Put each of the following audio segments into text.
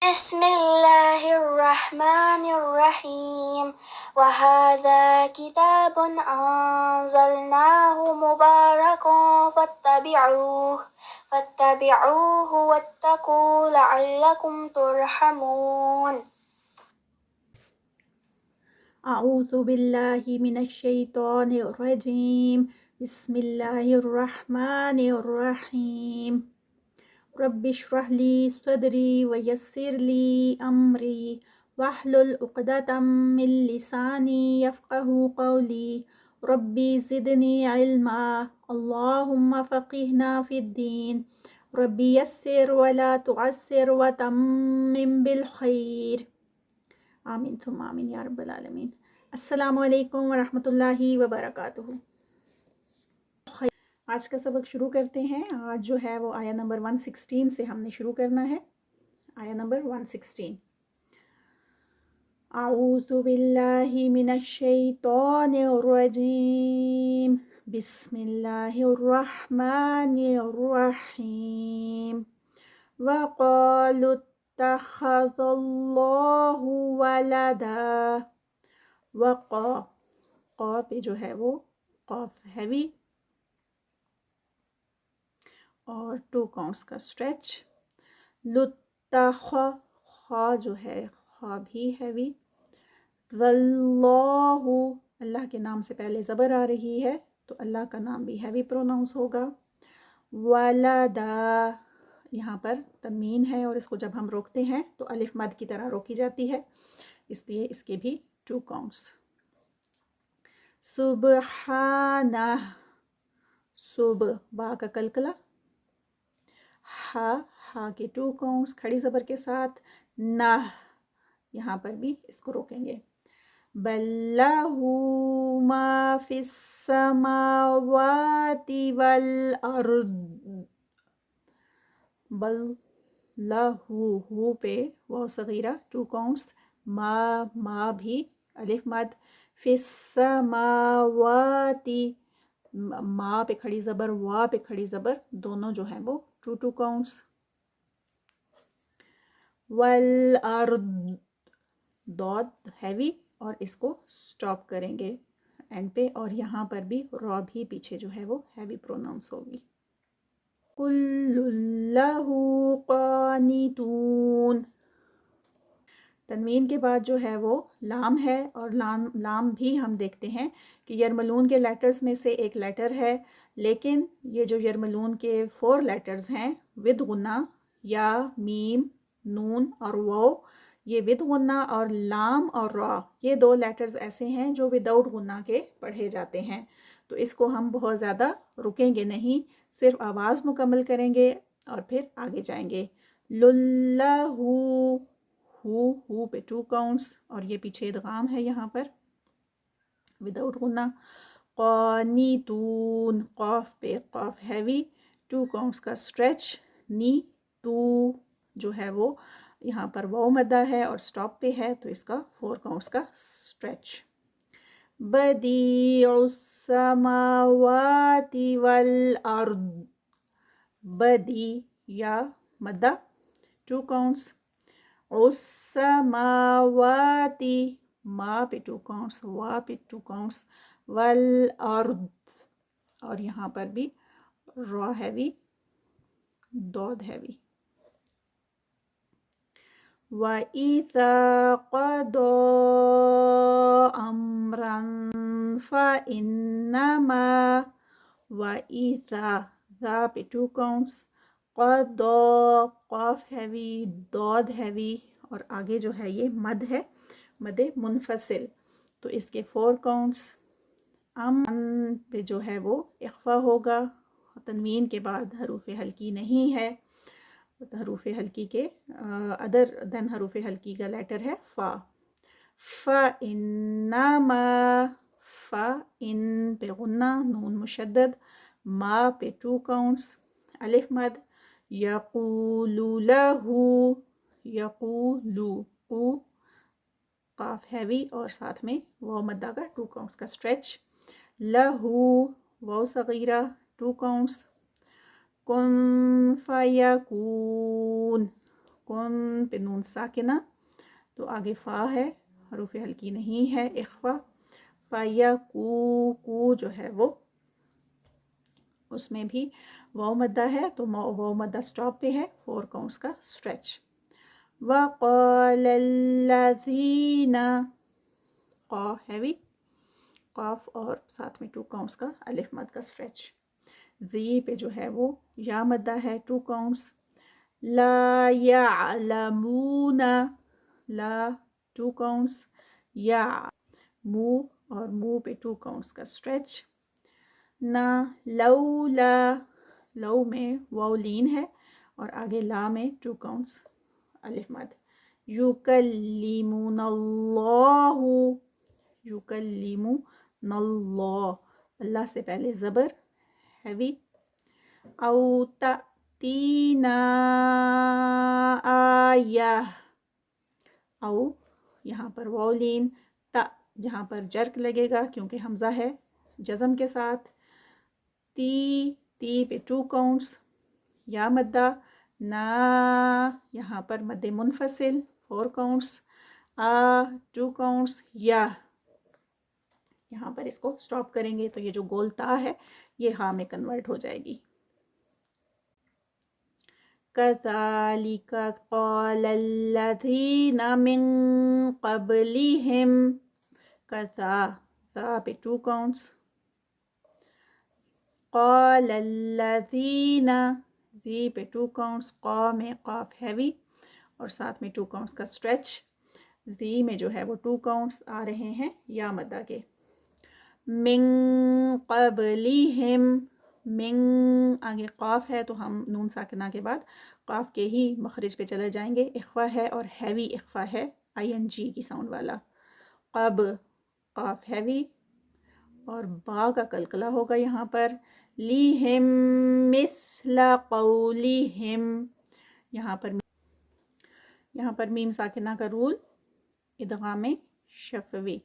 بسم الله الرحمن الرحيم وهذا كتاب أنزلناه مبارك فاتبعوه واتقوا لعلكم ترحمون. أعوذ بالله من الشيطان الرجيم. بسم الله الرحمن الرحيم. رب اشرح لي صدري ويسر لي أمري واحلل عقدة من لساني يفقه قولي. ربي زدني علما اللهم فقهنا في الدين. ربي يسر ولا تعسر وتمم بالخير. آمین ثم آمین یا رب العالمین. السلام علیکم ورحمۃ اللہ وبرکاتہ. آج کا سبق شروع کرتے ہیں. آج جو ہے وہ آیا نمبر 116 سے ہم نے شروع کرنا ہے. آیا نمبر 116. اعوذ باللہ من الشیطان الرجیم. بسم اللہ الرحمن الرحیم. وقالوا اتخذ اللہ ولدا. قا پہ جو ہے وہ قاف ہیوی اور 2 کاؤنٹس کا اسٹریچ. خا جو ہے خا بھی ہیوی. واللہ اللہ کے نام سے پہلے زبر آ رہی ہے تو اللہ کا نام بھی ہیوی پروناؤنس ہوگا. ولدا یہاں پر تنوین ہے اور اس کو جب ہم روکتے ہیں تو الف مد کی طرح روکی جاتی ہے، اس لیے اس کے بھی 2 کاؤنٹس. سبحانہ صبح با کا کلکلا. ہا کے 2 کاؤنٹس کھڑی زبر کے ساتھ. نہ یہاں پر بھی اس کو روکیں گے. بل لہ ما فی السماوات والارض. بل لہو پہ واو صغیرہ 2 کاؤنٹس. ما بھی الف مد. فی السماواتی ما پہ کھڑی زبر وا پہ کھڑی زبر دونوں جو ہیں وہ 2 کاؤنٹس. والارض ضاد ہیوی اور اس کو سٹاپ کریں گے اینڈ پہ، اور یہاں پر بھی را بھی پیچھے جو ہے وہ ہیوی پروناؤنس ہوگی. کل لہ قانتون. تنوین کے بعد جو ہے وہ لام ہے اور لام بھی ہم دیکھتے ہیں کہ یرملون کے لیٹرز میں سے ایک لیٹر ہے، لیکن یہ جو یرملون کے 4 لیٹرز ہیں ود غنہ یا میم نون اور واو، یہ ود غنہ، اور لام اور را یہ 2 لیٹرز ایسے ہیں جو وداؤٹ غنہ کے پڑھے جاتے ہیں. تو اس کو ہم بہت زیادہ رکیں گے نہیں، صرف آواز مکمل کریں گے اور پھر آگے جائیں گے. للہ ہو پہ 2 کاؤنٹس اور یہ پیچھے ادغام ہے یہاں پر وداؤٹ غنہ. قانتون قاف پہ قاف ہیوی 2 کاؤنٹس کا اسٹریچ. نی تو جو ہے وہ یہاں پر واو مدہ ہے اور سٹاپ پہ ہے تو اس کا 4 کاؤنٹس کا اسٹریچ. بدیع السماوات والارض. بدی یا مدہ 2 کاؤنٹس. السماواتی ما پہ 2 کاؤنٹس وا پہ 2 کاؤنٹس. والارض اور یہاں پر بھی را ہیوی ضاد ہیوی. وَإِذَا قَضَى أَمْرًا فَإِنَّمَا. وَإِذَا ذا پہ 2 کاؤنٹس. قَضَى قاف ہیوی ضاد ہیوی اور آگے جو ہے یہ مد ہے، مد منفصل، تو اس کے 4 کاؤنٹس. پہ جو ہے وہ اخفا ہوگا، تنوین کے بعد حروف حلقی نہیں ہے. حروف حلقی کے ادر دین حروف حلقی کا لیٹر ہے فا. فَإِنَّمَا فَإِن پہ غنہ نون مشدد. ما پہ 2 کاؤنٹس الف مد. یقولو لہو یقولو قو قاف ہیوی اور ساتھ میں واو مدہ کا 2 کاؤنٹس کا اسٹریچ. لہو واو صغیرہ 2 کاؤنٹس. کن فیکون کن پہ نون ساکنہ تو آگے فا ہے، حروف ہلکی نہیں ہے، اخفا. کو جو ہے وہ اس میں بھی واو مدہ ہے تو واو مدہ سٹاپ پہ ہے، 4 کاؤنٹس کا اسٹریچ. وقال الذین، قا ہیوی، قاف اور ساتھ میں 2 کاؤنٹس کا الف مد کا اسٹریچ. زی پہ جو ہے وہ یا مدہ ہے، 2 کاؤنٹس. لا یعلمون، لا 2 کاؤنٹس. یا مو اور مو پہ 2 کاؤنٹس کا اسٹریچ. نا لولا، لو میں واو لین ہے اور آگے لا میں 2 کاؤنٹس الف مد. یکلمون اللہ، یکلمون اللہ، اللہ سے پہلے زبر ہیوی. او تأتینا آیہ، او یہاں پر واو لین، تا جہاں پر جرک لگے گا کیونکہ حمزہ ہے جزم کے ساتھ. تی پہ 2 کاؤنٹس یا مدہ. نا یہاں پر مد منفصل 4 کاؤنٹس. 2 کاؤنٹس. یا یہاں پر اس کو سٹاپ کریں گے تو یہ جو گول تا ہے یہ ہاں میں کنورٹ ہو جائے گی. کذالک قال الذین من قبلہم، ذا پہ 2 کاؤنٹس. قال الذین، زی پہ 2 کاؤنٹس. قا میں قاف ہیوی اور ساتھ میں 2 کاؤنٹس کا اسٹریچ. زی میں جو ہے وہ 2 کاؤنٹس آ رہے ہیں یا مدہ کے. من قبلہم، من آگے قاف ہے تو ہم نون ساکنہ کے بعد قاف کے ہی مخرج پہ چلے جائیں گے. اخفا ہے اور ہیوی اخفا ہے، ING کی ساؤنڈ والا. قب قاف ہیوی اور با کا قلقلہ ہوگا یہاں پر. لیہم مثل قولہم، یہاں پر میم ساکنہ کا رول ادغام شفوی.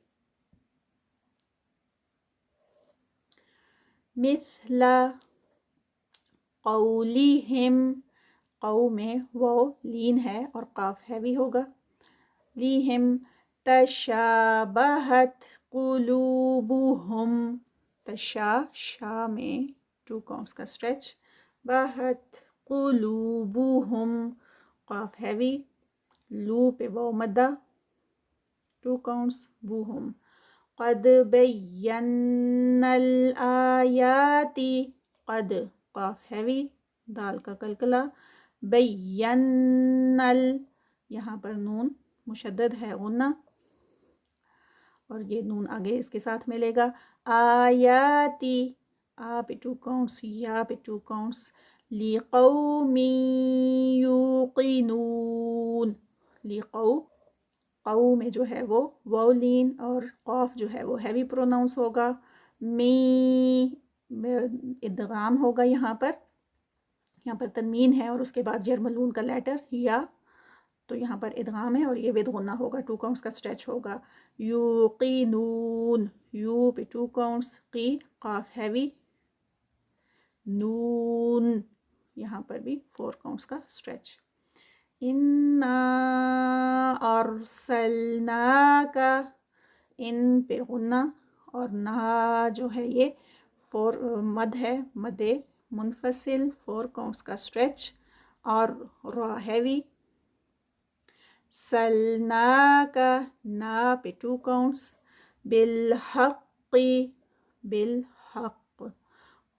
مثل قولہم، قو میں واو لین ہے اور قاف ہیوی ہوگا. لیہم تشابہت قلوبہم، شا میں 2 کاؤنٹس کا اسٹریچ. بہت قلوبہم، قاف ہیوی. لو پہ واو مدہ 2 کاؤنٹس. بوہم. قد بینا الآیات، قد قاف ہیوی، دال کا قلقلہ. بینا، یہاں پر نون مشدد ہے غنہ اور یہ نون آگے اس کے ساتھ ملے گا. آیاتی، آ پہ 2 کاؤنٹس، یا پہ 2 کاؤنٹس. لقوم یوقنون، قو میں جو ہے وہ واو لین اور قاف جو ہے وہ ہیوی پروناؤنس ہوگا. ادغام ہوگا یہاں پر تنوین ہے اور اس کے بعد جرملون کا لیٹر یا، تو یہاں پر ادغام ہے اور یہ ود غنہ ہوگا، 2 کاؤنٹس کا اسٹریچ ہوگا. یوقنون، یو پہ 2 کاؤنٹس. قی قاف ہیوی. نون یہاں پر بھی 4 کاؤنٹس کا اسٹریچ. انا ارسلناک، ان پہ غنہ اور نا جو ہے یہ 4 مد ہے، مد منفصل 4 کاؤنٹس کا اسٹریچ اور را ہیوی. سلناک، نا پہ 2 کاؤنٹس. بالحق، بالحق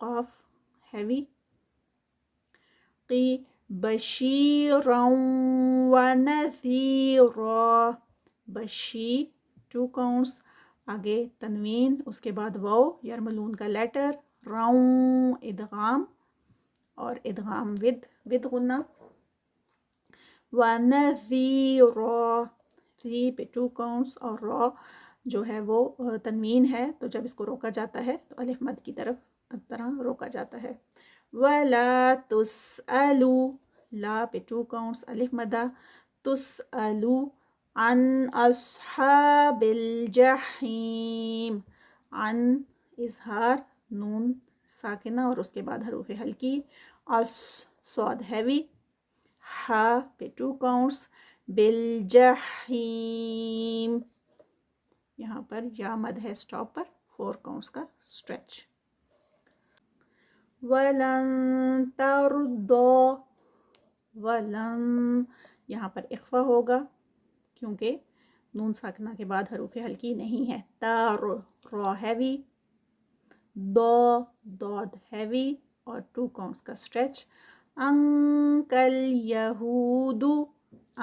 قاف ہیوی. قی بشیرا ونذیرا، بشی 2 کاؤنٹس. آگے تنوین، اس کے بعد واو یرملون کا لیٹر. راؤں ادغام اور ادغام ود غنہ. وَنَذِيرًا، ذی پہ 2 کاؤنٹس اور را جو ہے وہ تنوین ہے تو جب اس کو روکا جاتا ہے تو الف مد کی طرح روکا جاتا ہے. وَلَا تُسْأَلُوا، لا پہ 2 کاؤنٹس الف مدہ. تُسْأَلُوا عن اصحاب الجحیم، عن اظہار نون ساکنہ اور اس کے بعد حروف ہلکی. صاد ہیوی. ہا پہ 2 کاؤنٹس، بالجحیم یہاں پر یا مد ہے اسٹاپ پر، 4 کاؤنٹس کا اسٹریچ. وَلَن تَرْضَى، ولن یہاں پر اخفا ہوگا کیونکہ نون ساکنہ کے بعد حروف ہلکی نہیں ہے. تار را ہیوی، دود ہیوی اور 2 کاؤنٹس کا اسٹریچ. انکل یہود،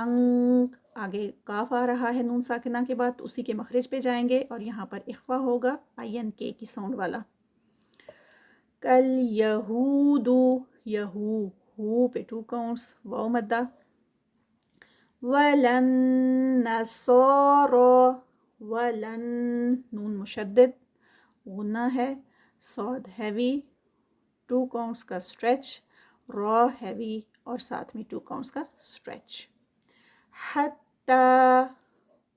انک آگے کاف آ رہا ہے نون ساکنہ کے بعد تو اسی کے مخرج پہ جائیں گے اور یہاں پر اخفا ہوگا این کے کی ساؤنڈ والا. کل یہود، یہو ہو پہ 2 کاؤنٹس، واو مدہ. ولن نصارى، ولن نون مشدد غنہ ہے، صاد ہیوی 2 کاؤنٹس کا اسٹریچ، را ہیوی اور ساتھ میں 2 کاؤنٹس کا اسٹریچ. حتی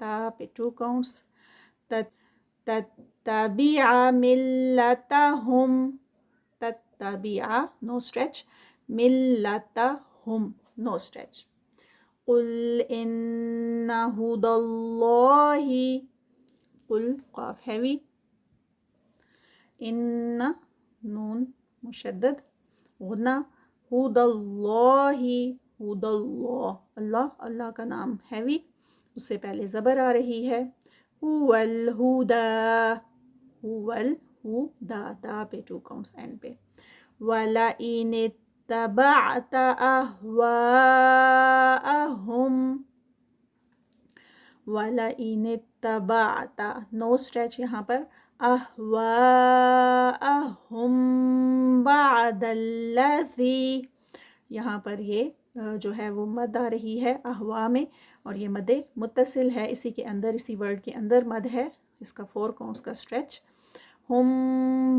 تا پہ 2 کاؤنٹس، تتبع ملتہم، تتبع نو اسٹریچ، ملتہم نو اسٹریچ. قل ان ہدی اللہ، قل قاف ہیوی، ان نون مشدد غنہ، ہدی اللہ، ہدی اللہ، اللہ اللہ کا نام ہیوی، اس سے پہلے زبر آ رہی ہے. هو الہدا، هو الہدا دا پہ 2 کاؤنٹس اینڈ پہ. وَلَئِنِ اتَّبَعْتَ أَهْوَاءَهُمْ، وَلَئِنِ اتَّبَعْتَ نو اسٹریچ یہاں پر، أَهْوَاءَهُمْ بَعْدَ الَّذِي یہاں پر یہ جو ہے وہ مد آ رہی ہے احوا میں اور یہ مد متصل ہے، اسی کے اندر اسی ورڈ کے اندر مد ہے، اس کا 4 کاؤنٹس کا اسٹریچ. ہم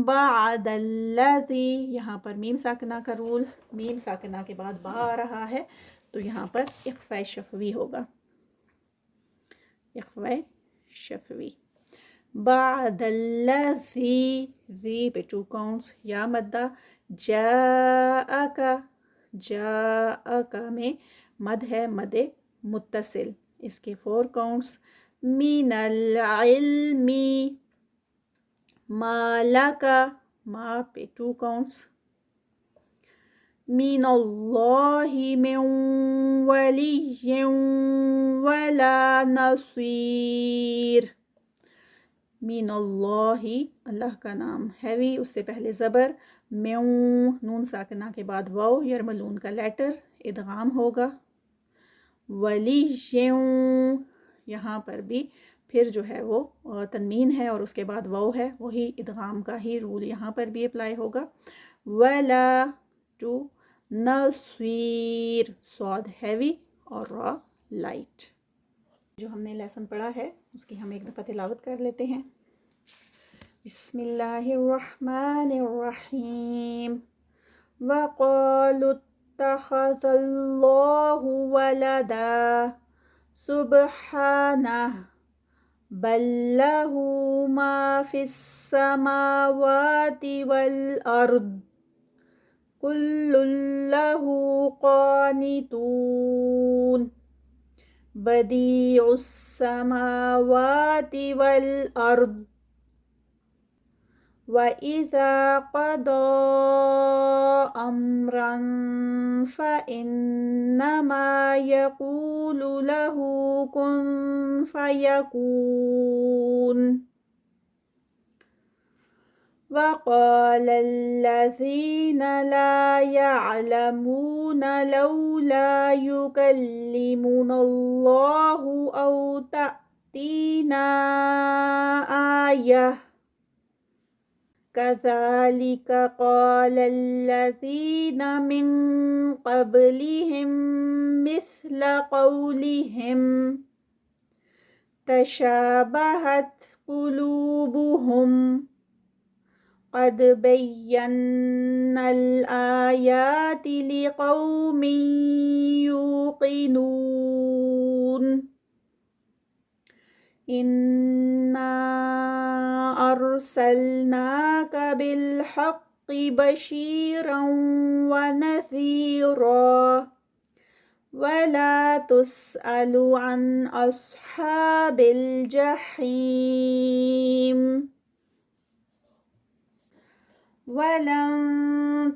بعد الذی یہاں پر میم ساکنہ کا رول، میم ساکنہ کے بعد با آ رہا ہے تو یہاں پر اخفاء شفوی ہوگا، اخفاء شفوی. بعد الذی، ذی پہ 2 کاؤنٹس، یا مدہ. جاءک، جاءک میں مد ہے، مد متصل، اس کے 4 کاؤنٹس. من العلم، ما لک، ما پہ 2 کاؤنٹس. من اللہ من ولی ولا نصیر، من اللہ اللہ کا نام ہیوی، اس سے پہلے زبر، میوں نون ساکنہ کے بعد واو یرملون کا لیٹر ادغام ہوگا. ولی یہاں پر بھی پھر جو ہے وہ تنوین ہے اور اس کے بعد واو ہے، وہی ادغام کا ہی رول یہاں پر بھی اپلائی ہوگا. ولا 2 نصیر، صاد ہیوی اور را لائٹ. جو ہم نے لیسن پڑھا ہے اس کی ہم ایک دفعہ تلاوت کر لیتے ہیں. بسم اللہ الرحمن الرحیم. وقالوا اتخذ اللہ ولدا سبحانہ بل لہ ما فی السماوات والارض کل لہ قانتون بدیع السماوات والارض وَإِذَا قَضَى أَمْرًا فَإِنَّمَا يَقُولُ لَهُ كُن فَيَكُونُ. وَقَالَ الَّذِينَ لَا يَعْلَمُونَ لَوْلَا يُكَلِّمُنَا اللَّهُ أَوْ تَأْتِينَا آيَةٌ كَذَلِكَ قَالَ الَّذِينَ مِن قَبْلِهِم مِثْلَ قَوْلِهِمْ تَشَابَهَتْ قُلُوبُهُمْ قَدْ بَيَّنَّا الْآيَاتِ لِقَوْمٍ يُوقِنُونَ. إِنَّا أَرْسَلْنَاكَ بِالْحَقِّ بَشِيرًا وَنَذِيرًا ولا تسأل عن أصحاب الجحيم ولن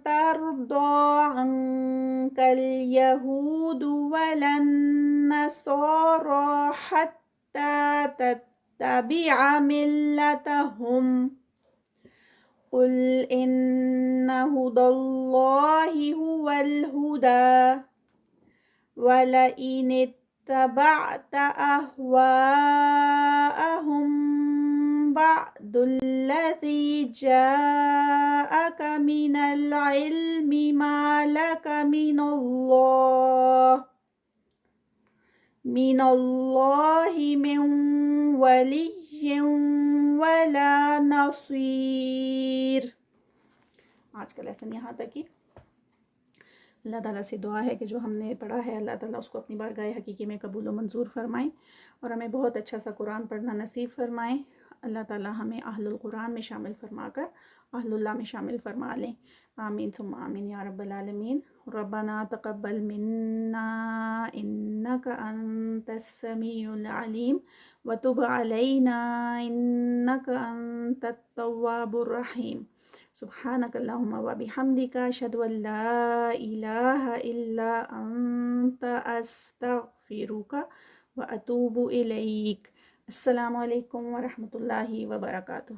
ترضى عنك اليهود ولا النصارى حتى تتبع ملتهم قل إن هدى الله هو الهدى ولئن اتبعت أهواءهم بعد الذي جاءك من العلم ما لك من الله من ولي ولا نصير. آج کا لیسن یہاں تک ہی. اللہ تعالیٰ سے دعا ہے کہ جو ہم نے پڑھا ہے اللہ تعالیٰ اس کو اپنی بارگاہ حقیقی میں قبول و منظور فرمائیں اور ہمیں بہت اچھا سا قرآن پڑھنا نصیب فرمائیں. اللہ تعالیٰ ہمیں اہل القرآن میں شامل فرما کر اہل اللہ میں شامل فرما لیں. آمین ثم آمین یا رب العالمین. ربنا تقبل منا انک انت السمیع العلیم وتب علینا انک انت التواب الرحیم. سبحانک اللہم و بحمدک اشہد ان لا الہ الا انت استغفرک و اتوب الیک. السلام علیکم ورحمۃ اللہ وبرکاتہ.